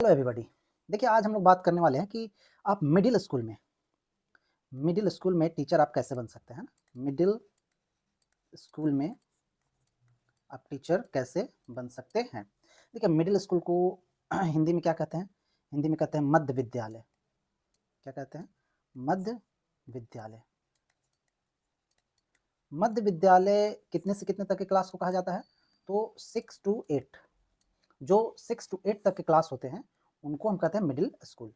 Hello everybody. देखिए, आज हम लोग बात करने वाले हैं कि आप मिडिल स्कूल में टीचर आप कैसे बन सकते हैं ना। मिडिल स्कूल में आप टीचर कैसे बन सकते हैं। देखिए, मिडिल स्कूल को हिंदी में क्या कहते हैं? हिंदी में कहते हैं मध्य विद्यालय। क्या कहते हैं? मध्य विद्यालय। मध्य विद्यालय कितने से कितने तक के क्लास को कहा जाता है? तो 6 टू 8। जो 6 टू 8 तक के क्लास होते हैं उनको हम कहते हैं मिडिल स्कूल।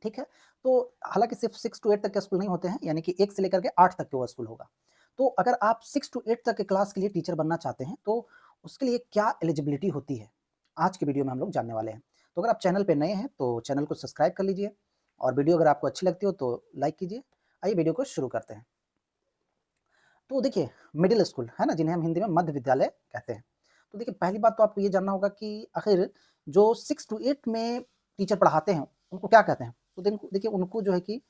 ठीक है? तो हालाँकि सिर्फ़ 6 टू 8 तक के स्कूल नहीं होते हैं, यानी कि 1 से लेकर के 8 तक के वो स्कूल होगा। तो अगर आप 6 टू 8 तक के क्लास के लिए टीचर बनना चाहते हैं, तो उसके लिए क्या एलिजिबिलिटी होती है? आज की वीडियो में हम लोग जानने वाले हैं। तो अगर आप चैनल पे नए हैं, तो चैनल को सब्सक्राइब कर लीजिए और वीडियो अगर आपको अच्छी लगती हो, तो लाइक कीजिए। आइए वीडियो को शुरू करते हैं। तो देखिए, मिडिल स्कूल, है ना? जिन्हें हम हिंदी में मध्य विद्यालय कहते हैं। तो देखिए, पहली बात तो आपको ये जानना होगा कि आखिर जो 6 टू 8 में टीचर पढ़ाते हैं, उनको क्या कहते हैं? तो देखिए उनको जो है कि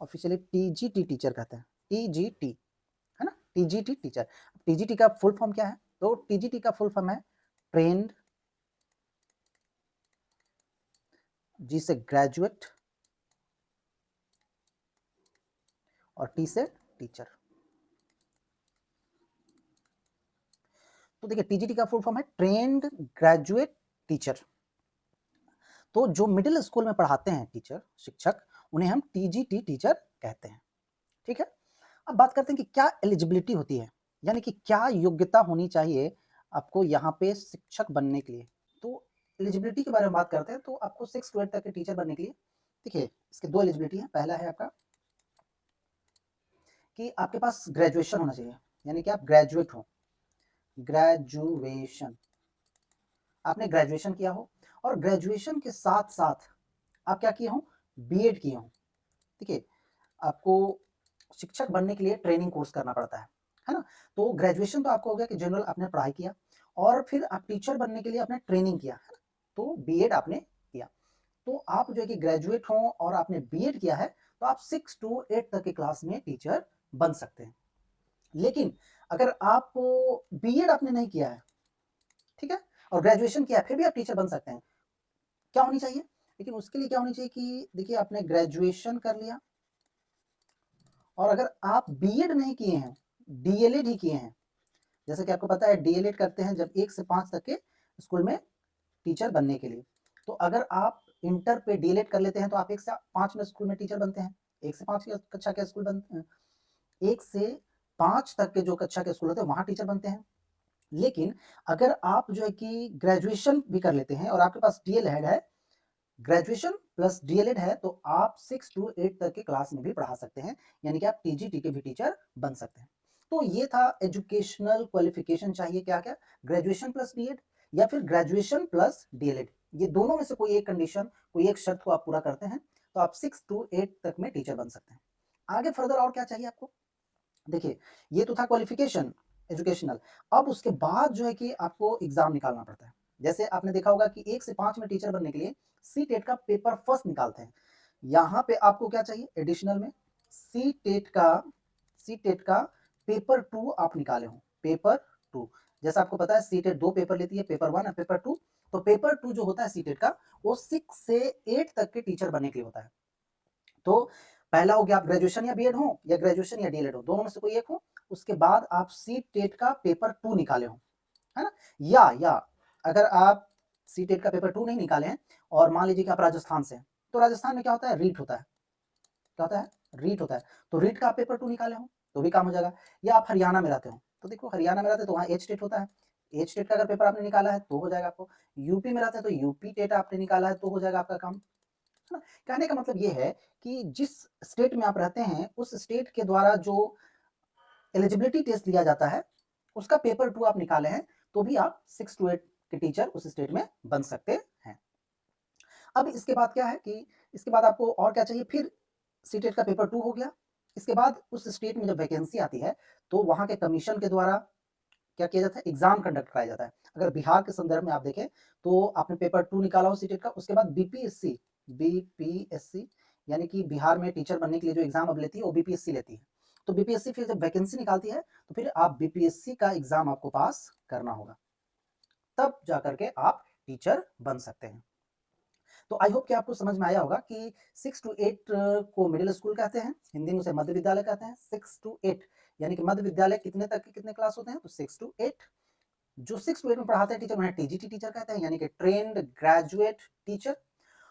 ऑफ़िशियली टीजीटी टीचर कहते हैं, टीजीटी, है ना? TGT teacher. टीजीटी का फुल फॉर्म क्या है? तो टीजीटी का फुल फॉर्म है ट्रेन्ड, जी से ग्रेजुएट और टी से टीचर। तो देखिए, टीजीटी का फुल फॉर्म है ट्रेन्ड ग्रेजुएट टीचर। तो जो मिडिल स्कूल में पढ़ाते हैं टीचर, शिक्षक, उन्हें हम टीजीटी टीचर कहते हैं। ठीक है? अब बात करते हैं कि क्या एलिजिबिलिटी होती है, यानी कि क्या योग्यता होनी चाहिए आपको यहाँ पे शिक्षक बनने के लिए। तो एलिजिबिलिटी के बारे में बात करते हैं, तो आपको 6 टू 8 तक के टीचर बनने के लिए देखिए इसके 2 एलिजिबिलिटी हैं। पहला है आपका कि आपके पास ग्रेजुएशन होना चाहिए, यानी कि आप ग्रेजुएट हो, ग्रेजुएशन, आपने ग्रेजुएशन किया हो और ग्रेजुएशन के साथ-साथ आप क्या किए हो? बीएड किए हो। देखिए, आपको शिक्षक बनने के लिए ट्रेनिंग कोर्स करना पड़ता है ना? तो ग्रेजुएशन तो आपको हो गया कि जनरल आपने पढ़ाई किया और फिर आप टीचर बनने के लिए आपने ट्रेनिंग किया, है ना? तो बीएड आपने किया। तो आप जो है कि ग्रेजुएट हो और आपने बीएड किया है, तो आप 6 टू 8 तक की क्लास में टीचर बन सकते हैं। लेकिन अगर आप बीएड आपने नहीं किया है, ठीक है? और ग्रेजुएशन किया है, फिर भी आप टीचर बन सकते हैं। क्या होनी चाहिए? लेकिन उसके लिए क्या होनी चाहिए कि देखिए आपने ग्रेजुएशन कर लिया और अगर आप बीएड नहीं किए हैं, डीएलएड ही किए हैं, जैसे कि आपको पता है डीएलएड करते हैं जब 1 से 5 तक के स्कूल में टीचर बनने के लिए। तो अगर आप इंटर पे डीएलएड कर लेते हैं तो आप 1 से 5 में स्कूल में टीचर बनते हैं। 1 से 5 की कक्षा के स्कूल बनते हैं। 1 से 5 तक के जो कक्षा के स्कूल होते हैं वहाँ टीचर बनते हैं। लेकिन अगर आप जो है कि ग्रेजुएशन भी कर लेते हैं और आपके पास डीएलएड है, ग्रेजुएशन प्लस डीएलएड है, तो आप 6 टू 8 तक के क्लास में भी पढ़ा सकते हैं, यानी कि आप टीजीटी के भी टीचर बन सकते हैं। तो ये था एजुकेशनल क्वालिफिकेशन चाहिए क्या-क्या? ग्रेजुएशन प्लस बीएड या फिर ग्रेजुएशन प्लस डीएलएड। ये दोनों में से कोई एक कंडीशन, कोई एक शर्त को आप पूरा करते हैं, तो आप 6 टू 8 तक में टीचर बन सकते हैं। आगे फर्दर और क्या चाहिए आपको? देखिए, ये तो था क्वालिफिकेशन एजुकेशनल। अब उसके बाद जो है कि आपको एग्ज़ाम निकालना पड़ता है। जैसे आपने देखा होगा कि 1 से 5 में टीचर बनने के लिए सीटेट का पेपर फर्स्ट निकालते हैं। यहाँ पे आपको क्या चाहिए एडिशनल में सीटेट का सीटेट का पेपर 2 आप निकाले हो, पेपर 2। जैसा आपको पता है सीटेट 2 पेपर लेती है, पेपर 1 और पेपर 2। तो पेपर 2 जो होता है सीटेट का, वो 6 से 8 तक के टीचर बनने के लिए होता है। तो पहला हो गया आप ग्रेजुएशन या बीएड हो या ग्रेजुएशन या डीएलएड हो, दोनों में से कोई एक हो। उसके बाद आप सीटेट का पेपर 2 निकाले हो, है ना? या अगर आप सीटेट का पेपर 2 नहीं निकाले हैं और मान लीजिए कि आप राजस्थान से हैं, तो राजस्थान में क्या होता है? रीट होता है। क्या होता है? रीट होता है। तो रीट का आप पेपर 2 निकाले हो, तो भी काम हो जाएगा। या आप हरियाणा में रहते हो, तो देखो हरियाणा में रहते हो तो वहाँ एच टेट होता है। एच टेट का अगर पेपर आपने निकाला है तो हो जाएगा आपको। यूपी में रहते हैं तो यूपी टेट आपने निकाला है तो हो जाएगा आपका काम। है ना? कहने का मतलब ये है कि जिस स्टेट में आप रहते हैं, उस स्टेट के द्वारा जो एलिजिबिलिटी टेस्ट लिया जाता है, उसका पेपर 2 आप निकाले हैं, तो भी आप 6 टू 8 के टीचर उस स्टेट में बन सकते हैं। अब इसके बाद क्या है कि इसके बाद आपको और क्या चाहिए फिर सीटेट का पेपर 2 हो गया। इसके बाद उस स्टेट में जब वैकेंसी आती है, तो वहाँ के कमीशन के द्वारा क्या किया जाता है? एग्ज़ाम कंडक्ट कराया जाता है। अगर बिहार के संदर्भ में आप देखें, तो आपने पेपर 2 निकाला हो सीटेट का, उसके बाद बीपीएससी बीपीएससी यानी कि बिहार में टीचर बनने के लिए जो एग्ज़ाम अब लेती है, वो बीपीएससी लेती है। तो बीपीएससी फिर जब वैकेंसी निकालती है, तो फिर आप बीपीएससी का एग्ज़ाम आपको पास करना होगा। तब जाकर के आप टीचर बन सकते हैं। तो आई होप कि आपको समझ में आया होगा कि 6 टू 8 को मिडिल स्कूल कहते हैं, हिंदी में उसे मध्य विद्यालय कहते हैं। 6 टू 8 यानी कि मध्य विद्यालय कितने तक के कितने क्लास होते हैं, तो 6 टू 8। जो 6 टू 8 में पढ़ाते हैं टीचर उन्हें टीजीटी टीचर कहते हैं, यानी कि ट्रेन्ड ग्रेजुएट टीचर।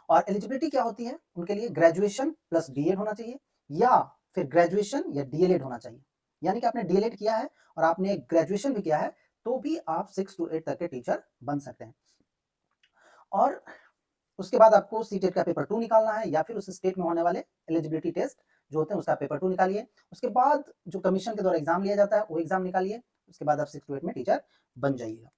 और एलिजिबिलिटी क्या होती है उनके लिए, ग्रेजुएशन प्लस बीएड होना चाहिए या फिर ग्रेजुएशन या डीएलएड होना चाहिए। यानी कि आपने डीएलएड किया है और आपने ग्रेजुएशन भी किया है तो भी आप 6 टू 8 तक के टीचर बन सकते हैं। और उसके बाद आपको सीटेट का पेपर 2 निकालना है या फिर उस स्टेट में होने वाले एलिजिबिलिटी टेस्ट जो होते हैं उसका पेपर 2 निकालिए। उसके बाद जो कमीशन के द्वारा एग्जाम लिया जाता है वो एग्जाम निकालिए। उसके बाद आप 6 टू 8 में टीचर बन जाइएगा।